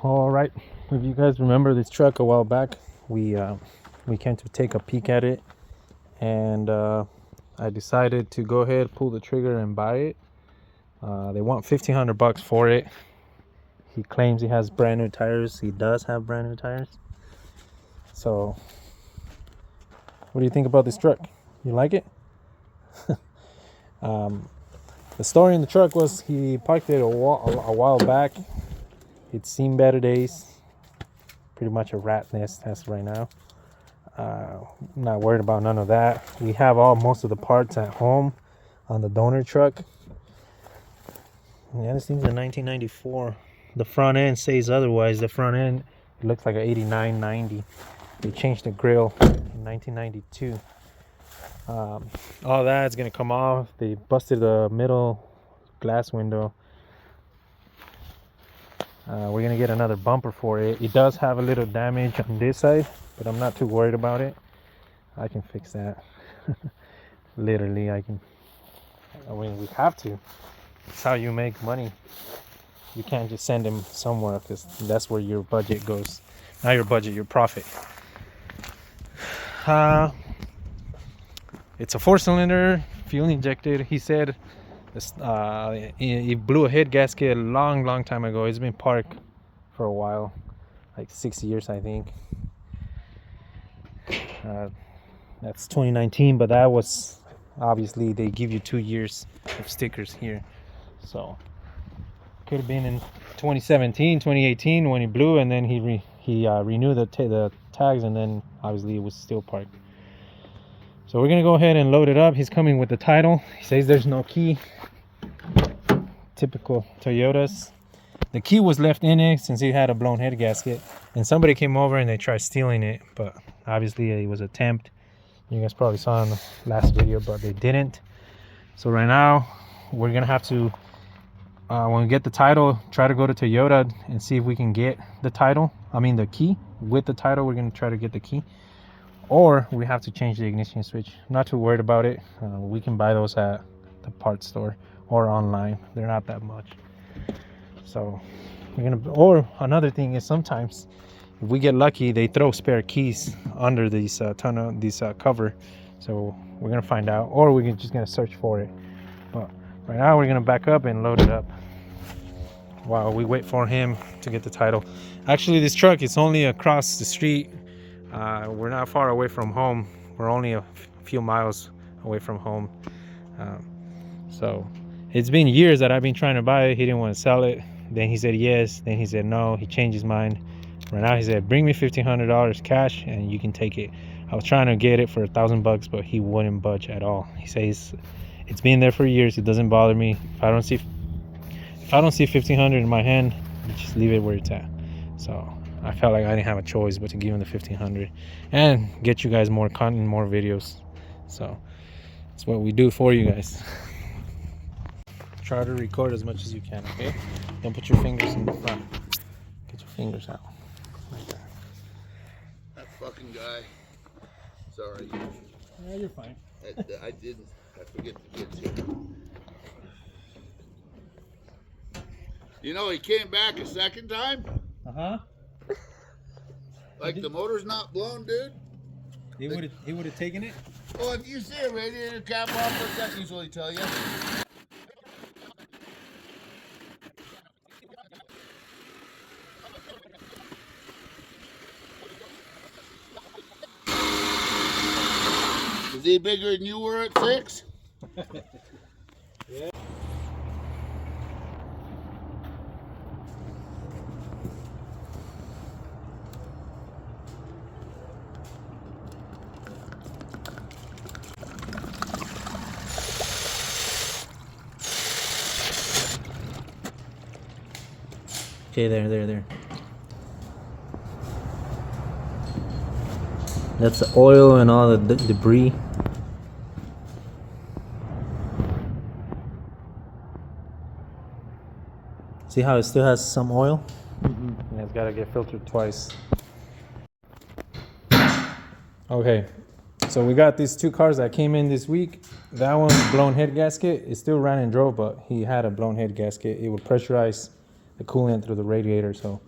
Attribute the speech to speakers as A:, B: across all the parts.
A: All right, if you guys remember this truck a while back, we came to take a peek at it, and I decided to go ahead, pull the trigger, and buy it. They want $1,500 for it. He claims he has brand new tires. He does have brand new tires. So, what do you think about this truck? You like it? The story in the truck was he parked it a while back. It's seen better days. Pretty much a rat nest as right now. Not worried about none of that. We have most of the parts at home on the donor truck. Yeah, this thing's a 1994. The front end says otherwise. The front end looks like an 89, 90. They changed the grill in 1992. All that's gonna come off. They busted the middle glass window. We're gonna get another bumper for it. It does have a little damage on this side, but I'm not too worried about it. I can fix that. Literally, I mean, we have to. It's how you make money. You can't just send them somewhere because that's where your budget goes. Not your budget, your profit. It's a 4-cylinder, fuel injected. He said he blew a head gasket a long time ago. It's been parked for a while, like 6 years, I think. That's 2019, but that was obviously they give you 2 years of stickers here, so could have been in 2017, 2018 when he blew, and then he renewed the tags, and then obviously it was still parked. So we're gonna go ahead and load it up. He's coming with the title. He says there's no key. Typical Toyotas. The key was left in it since he had a blown head gasket, and somebody came over and they tried stealing it, but obviously it was an attempt. You guys probably saw in the last video, but they didn't. So right now we're gonna have to, when we get the title, try to go to Toyota and see if we can get the title. I mean the key. With the title, we're gonna try to get the key, or we have to change the ignition switch. I'm not too worried about it. We can buy those at the parts store or online. They're not that much. So we're gonna, or another thing is sometimes if we get lucky, they throw spare keys under these cover. So we're gonna find out, or we're just gonna search for it. But right now we're gonna back up and load it up while we wait for him to get the title. Actually, this truck is only across the street. We're not far away from home. We're only a few miles away from home. So it's been years that I've been trying to buy it. He didn't want to sell it. Then he said yes. Then he said no. He changed his mind. Right now he said, bring me $1,500 cash and you can take it. I was trying to get it for $1,000, but he wouldn't budge at all. He says it's been there for years. It doesn't bother me. If I don't see $1,500 in my hand, just leave it where it's at. So I felt like I didn't have a choice but to give him the $1,500 and get you guys more content, more videos. So that's what we do for you guys. Try to record as much as you can, okay? Don't put your fingers in the front. Get your fingers out. Like that.
B: That fucking guy. Sorry.
A: Yeah, you're fine.
B: I didn't. I forget to get to. You know, he came back a second time.
A: Uh-huh.
B: Like the motor's not blown, dude.
A: He would have taken it?
B: Well, if you see a radiator cap off, what's that usually tell you? Is he bigger than you were at 6?
A: Yeah. Okay, there. That's the oil and all the debris. See how it still has some oil? Yeah, it's gotta get filtered twice. Okay, so we got these 2 cars that came in this week. That one's blown head gasket. It still ran and drove, but he had a blown head gasket. It would pressurize the coolant through the radiator, so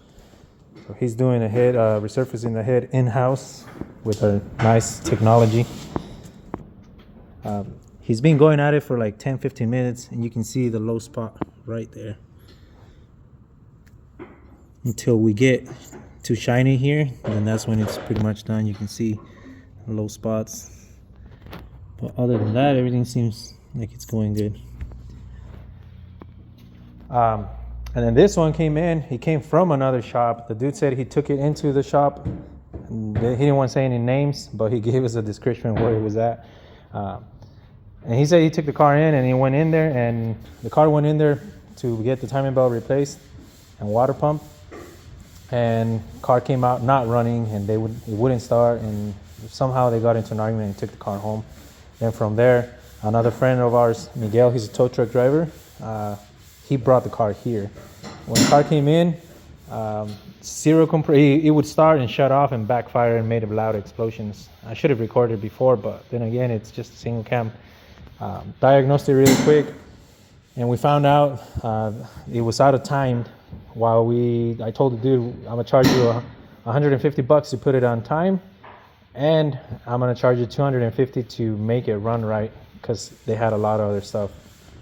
A: So he's doing a head, resurfacing the head in-house with a nice technology. He's been going at it for like 10-15 minutes, and you can see the low spot right there. Until we get too shiny here, and that's when it's pretty much done. You can see low spots. But other than that, everything seems like it's going good. And then this one came in. He came from another shop. The dude said he took it into the shop. He didn't want to say any names, but he gave us a description of where it was at. And he said he took the car in and he went in there, and the car went in there to get the timing belt replaced and water pump. And car came out not running, and it wouldn't start, and somehow they got into an argument and took the car home. Then from there, another friend of ours, Miguel, he's a tow truck driver, he brought the car here. When the car came in, it would start and shut off and backfire and made loud explosions. I should have recorded before, but then again, it's just a single cam. Diagnosed it really quick, and we found out it was out of time. I told the dude, I'm gonna charge you $150 to put it on time, and I'm gonna charge you $250 to make it run right, because they had a lot of other stuff.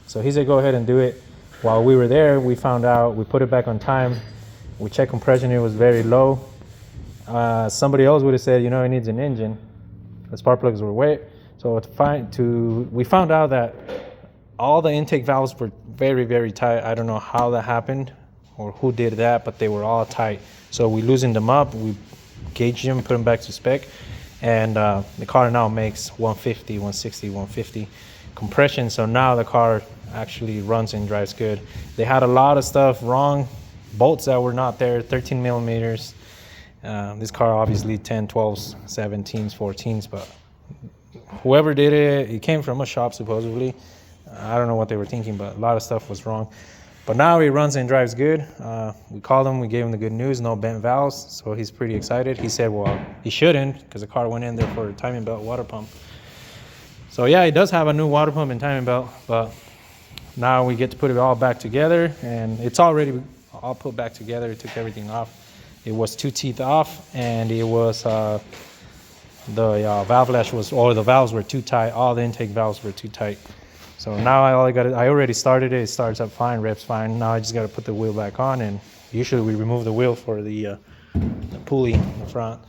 A: So he said go ahead and do it. While we were there, we found out, we put it back on time, we checked compression, it was very low. Somebody else would have said, you know, it needs an engine. The spark plugs were wet. So we found out that all the intake valves were very, very tight. I don't know how that happened or who did that, but they were all tight. So we loosened them up, we gauged them, put them back to spec, and the car now makes 150, 160, 150 compression. So now the car actually runs and drives good. They had a lot of stuff wrong, bolts that were not there, 13 millimeters. This car obviously 10, 12s, 17s, 14s, but whoever did it, it came from a shop supposedly. I don't know what they were thinking, but a lot of stuff was wrong. But now he runs and drives good. We called him, we gave him the good news, no bent valves, so he's pretty excited. He said, well, he shouldn't, because the car went in there for a timing belt water pump. So yeah, he does have a new water pump and timing belt, but now we get to put it all back together, and it's already all put back together. It took everything off. It was 2 teeth off, and it was the valve lash the valves were too tight. All the intake valves were too tight. So now I already started it. It starts up fine, revs fine. Now I just got to put the wheel back on, and usually we remove the wheel for the pulley in the front.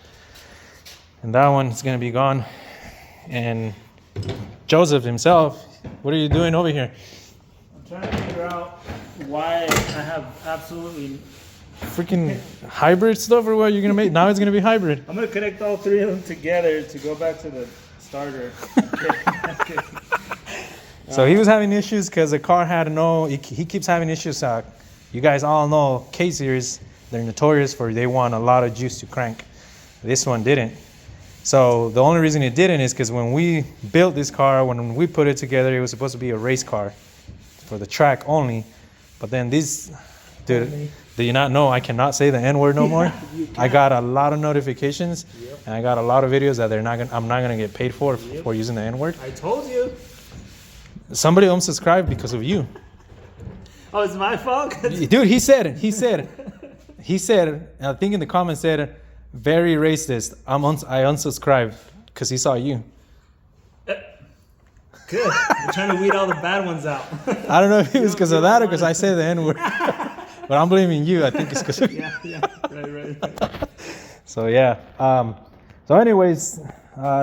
A: And that one is going to be gone. And Joseph himself, what are you doing over here?
C: I'm trying to figure out why I have absolutely
A: freaking hybrid stuff, or what you're going to make? Now it's going to be hybrid.
C: I'm going to connect all 3 of them together to go back to the starter.
A: So he was having issues because the car had he keeps having issues. You guys all know K-Series, they're notorious for they want a lot of juice to crank. This one didn't. So the only reason it didn't is because when we built this car, when we put it together, it was supposed to be a race car for the track only. But then this, dude, do you not know I cannot say the N-word no more? I got a lot of notifications, and I got a lot of videos that I'm not gonna get paid for using the N-word.
C: I told you.
A: Somebody unsubscribed because of you.
C: Oh, it's my fault?
A: Dude, he said, I think in the comments said, very racist. I unsubscribed because he saw you.
C: Good. We're trying to weed all the bad ones out.
A: I don't know if it was because of that or because I said the N-word. But I'm blaming you. I think it's because of you.
C: Yeah. Right.
A: So, yeah. So anyways,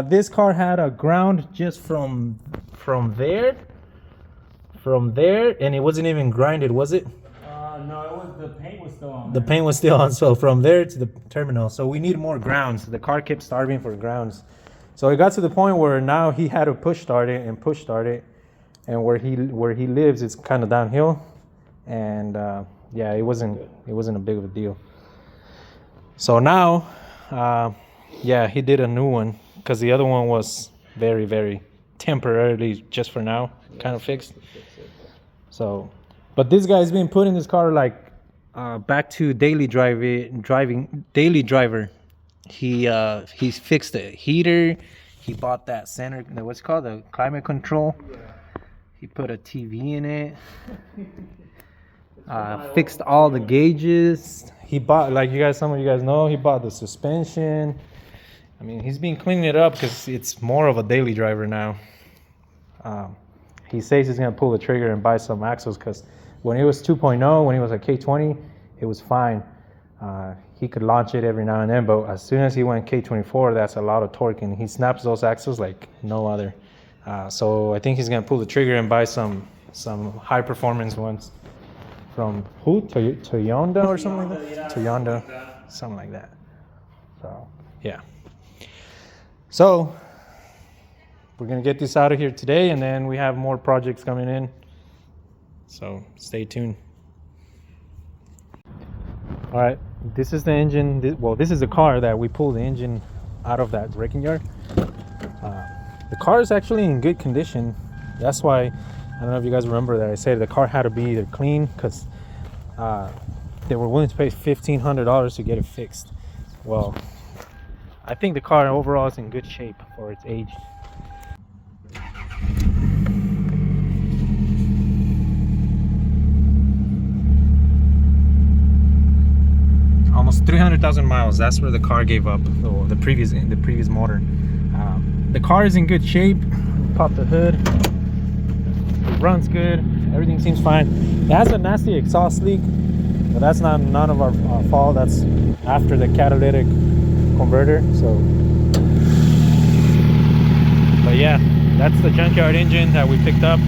A: this car had a ground just from there, and it wasn't even grinded, was it?
C: No, the paint was still on.
A: The paint was still on, so from there to the terminal. So we need more grounds. The car kept starving for grounds. So it got to the point where now he had to push start it, and where he lives, it's kind of downhill, and yeah, it wasn't a big of a deal. So now, yeah, he did a new one because the other one was very, very temporarily, just for now, kind of fixed. So, but this guy's been putting this car like back to daily driver. He fixed the heater. He bought that center, what's it called, the climate control. Yeah. He put a TV in it. Fixed all the gauges. He bought, like some of you guys know, he bought the suspension. I mean, he's been cleaning it up because it's more of a daily driver now. He says he's gonna pull the trigger and buy some axles because when it was 2.0, when he was a K20, it was fine. He could launch it every now and then, but as soon as he went K24, that's a lot of torque, and he snaps those axles like no other. So I think he's gonna pull the trigger and buy some high performance ones from who? Toyonda or something like that?
C: Yeah,
A: Toyonda, something like that. So yeah. So we're gonna get this out of here today, and then we have more projects coming in. So stay tuned. All right, this is the engine. This is the car that we pulled the engine out of that wrecking yard. The car is actually in good condition. That's why, I don't know if you guys remember that I said the car had to be either clean, because they were willing to pay $1,500 to get it fixed. Well, I think the car overall is in good shape for its age. Almost 300,000 miles. That's where the car gave up. The previous motor. The car is in good shape. Pop the hood. It runs good. Everything seems fine. It has a nasty exhaust leak, but that's none of our fault. That's after the catalytic converter. So, but yeah, that's the Junkyard engine that we picked up.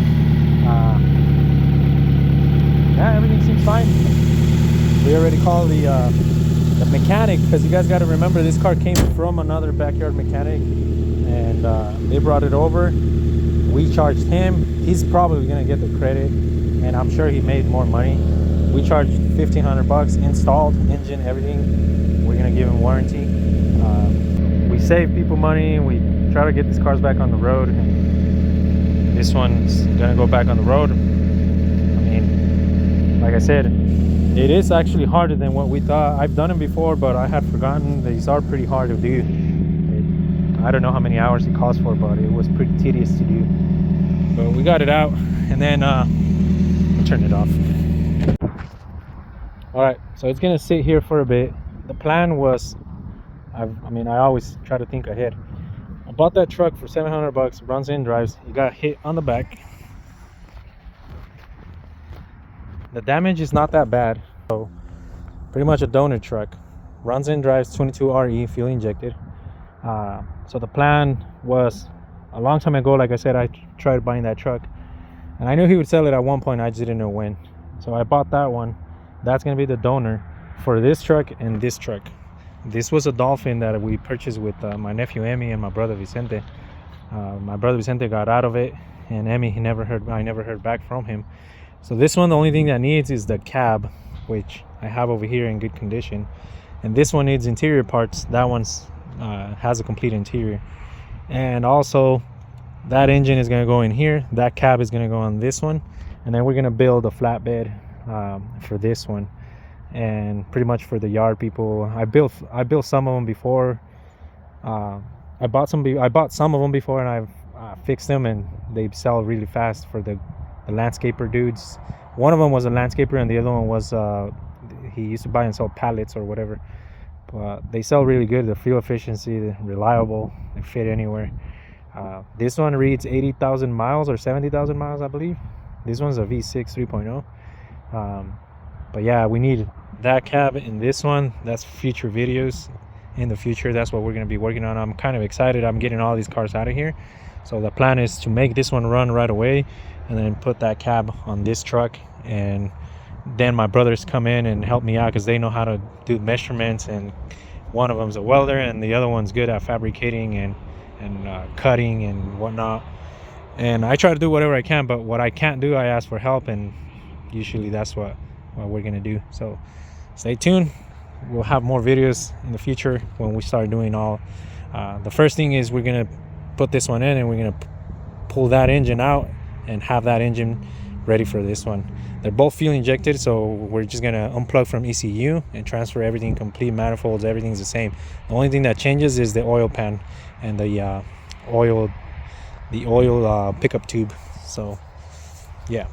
A: Yeah, everything seems fine. We already called the mechanic, because you guys got to remember this car came from another backyard mechanic, and they brought it over. We charged him. He's probably gonna get the credit, and I'm sure he made more money. We charged $1,500, installed engine, everything. We're gonna give him warranty. We save people money. We try to get these cars back on the road, and this one's gonna go back on the road. I mean, like I said, it is actually harder than what we thought. I've done them before, but I had forgotten. These are pretty hard to do. I don't know how many hours it calls for, but it was pretty tedious to do. But we got it out, and then turn it off. All right, so it's gonna sit here for a bit. The plan was, I always try to think ahead. I bought that truck for $700, runs in, drives. It got hit on the back. The damage is not that bad. So pretty much a donor truck. Runs in, drives, 22 RE, fuel injected. So the plan was, a long time ago, like I said, I tried buying that truck, and I knew he would sell it at one point. I just didn't know when. So I bought that one. That's gonna be the donor for this truck and this truck. This was a Dolphin that we purchased with my nephew Emmy and my brother Vicente. My brother Vicente got out of it, and Emmy, I never heard back from him. So this one, the only thing that needs is the cab, which I have over here in good condition, and this one needs interior parts. That one's has a complete interior, and also that engine is going to go in here. That cab is going to go on this one, and then we're going to build a flatbed for this one, and pretty much for the yard people. I built some of them before. I bought some of them before, and I've fixed them, and they sell really fast for the landscaper dudes. One of them was a landscaper, and the other one was he used to buy and sell pallets or whatever. But they sell really good. The fuel efficiency, they're reliable, they fit anywhere. This one reads 80,000 miles or 70,000 miles, I believe. This one's a V6 3.0. But yeah, we need that cab in this one. That's future videos in the future. That's what we're going to be working on. I'm kind of excited. I'm getting all these cars out of here. So the plan is to make this one run right away, and then put that cab on this truck, and then my brothers come in and help me out because they know how to do measurements, and one of them's a welder and the other one's good at fabricating and cutting and whatnot. And I try to do whatever I can, but what I can't do, I ask for help, and usually that's what we're gonna do. So stay tuned. We'll have more videos in the future when we start doing all. The first thing is we're gonna put this one in, and we're gonna pull that engine out and have that engine ready for this one. They're both fuel injected, so we're just gonna unplug from ECU and transfer everything, complete manifolds, everything's the same. The only thing that changes is the oil pan and the oil pickup tube. So yeah.